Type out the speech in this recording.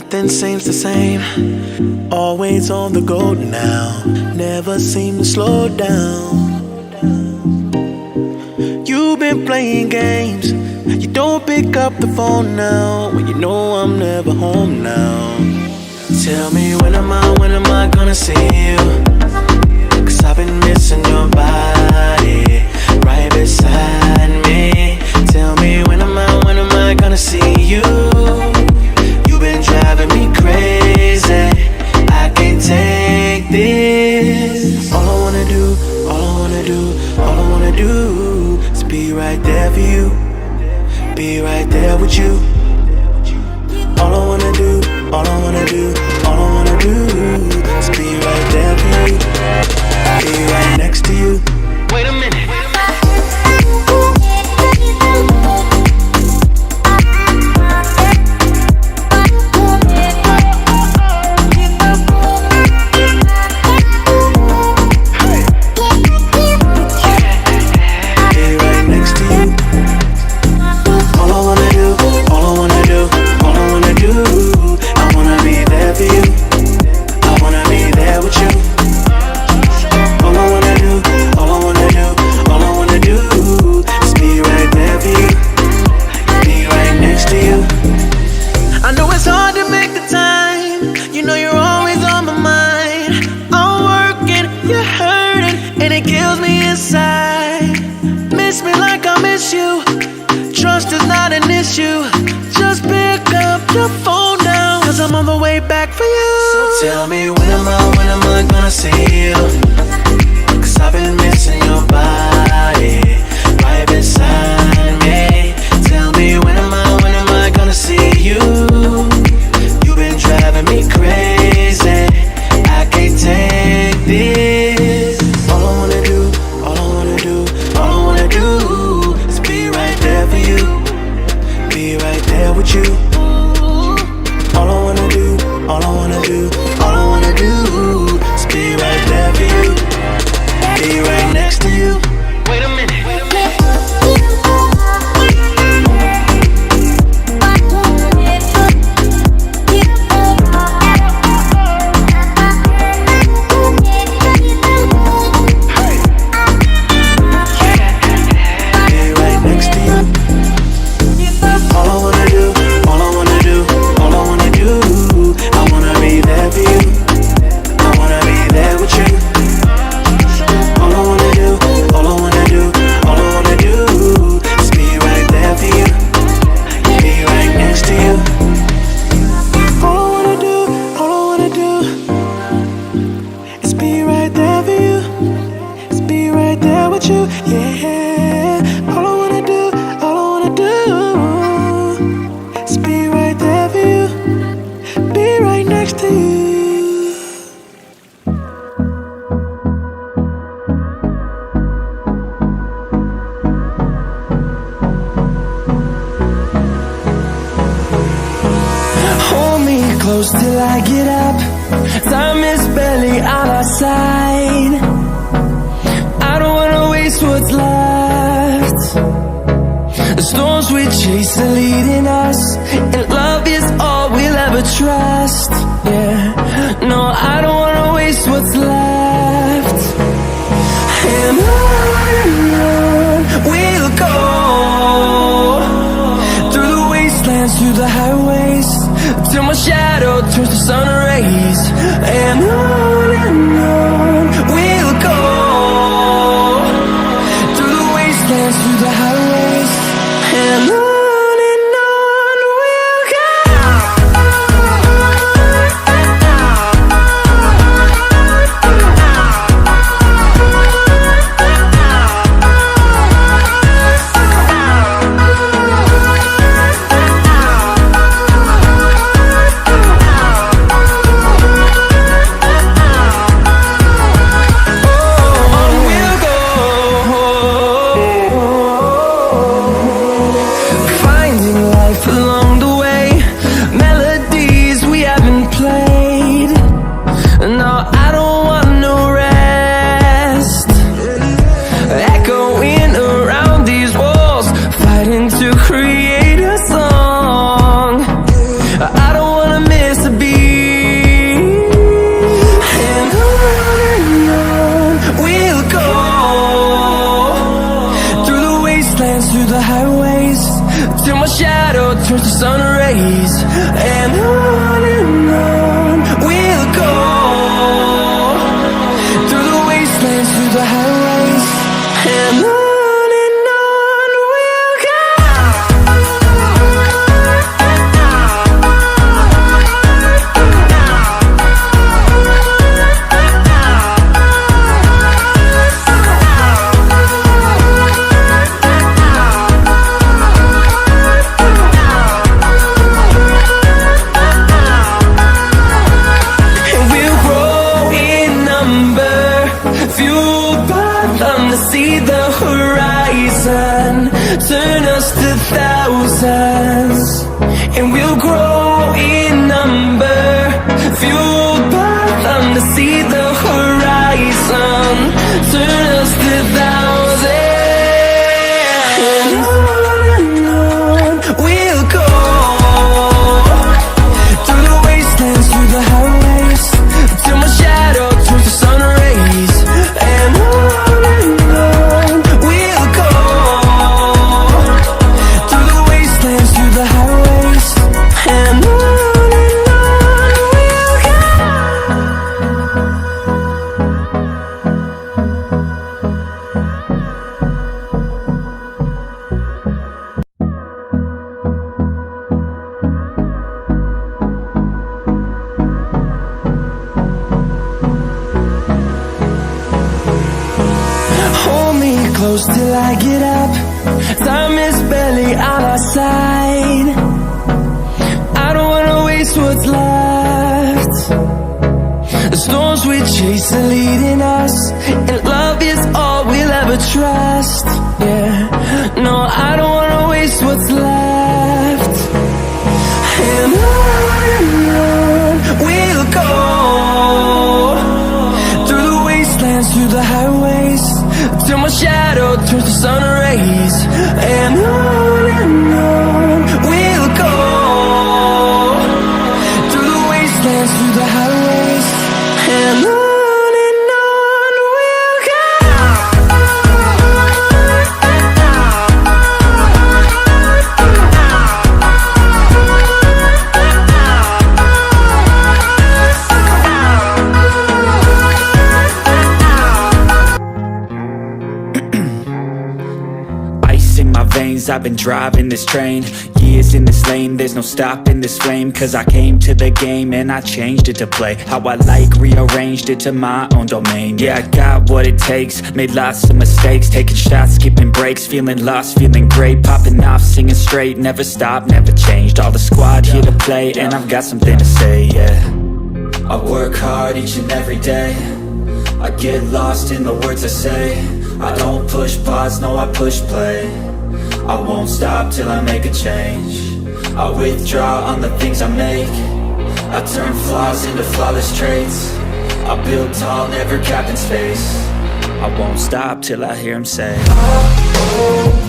Nothing seems the same. Always on the go now. Never seem to slow down. You've been playing games. You don't pick up the phone now when you know I'm never home now. Tell me when am I gonna see you? 'Cause I've been missing your body right beside me. Tell me when am I gonna see you? You've been driving me crazy. I can't take this. All I wanna do is be right there for you. Be right there with you. All I wanna do is be right there for you. Be right next to you. Wait a minute. Just pick up your phone now, 'cause I'm on the way back for you. So tell me when am I gonna see you? 'Cause I've been missing your body right beside me. Tell me when am I gonna see you? You've been driving me crazy. I can't take this. All I wanna do is be right there for you. Be right there with you. All I wanna do is be right there for you. Be right next to you. Wait a minute. Close till I get up. Time is barely on our side. I don't wanna waste what's left. The storms we chase are leading us, and love is all we'll ever trust. Yeah, no, I don't wanna waste what's left. And on we'll go, through the wastelands, through the highways, till my shadow turns to sun rays. And on we'll go, through the wastelands, through the highways. And on till my shadow turns to sun rays. And on we'll go, through the wastelands, through the highways. And on we'll go. And we'll grow in number, fueled by them to see the horizon, turn us to thousands. And we'll grow in number, fueled by them to see the horizon, turn us to thousands. And on we'll go, through the wastelands, through the highways, till my shadow turns to sun rays. And on we'll go, through the wastelands, through the highways. And on we'll go. Hold me close till I get up. Time is barely on our side. I don't wanna waste what's left. The storms we chase are leading us, and love is all we'll ever trust. Yeah, no, I don't wanna waste what's left. And on we'll go, through the wastelands, through the highways, till my shadow turns to sun rays. And on we'll go, through the wastelands, through the highways. And on we'll go. Ice in my veins, I've been driving this train. Years in this lane, there's no stopping this flame. Cause I came to the game and I changed it to play how I like, rearranged it to my own domain. Yeah, I got what it takes, made lots of mistakes, taking shots, skipping breaks, feeling lost, feeling great, popping off, singing straight, never stopped, never changed. All the squad here to play, and I've got something to say, yeah. I work hard each and every day, I get lost in the words I say. I don't push pause, no, I push play. I won't stop till I make a change. I withdraw on the things I make. I turn flaws into flawless traits. I build tall, never capped in space. I won't stop till I hear him say, oh, oh.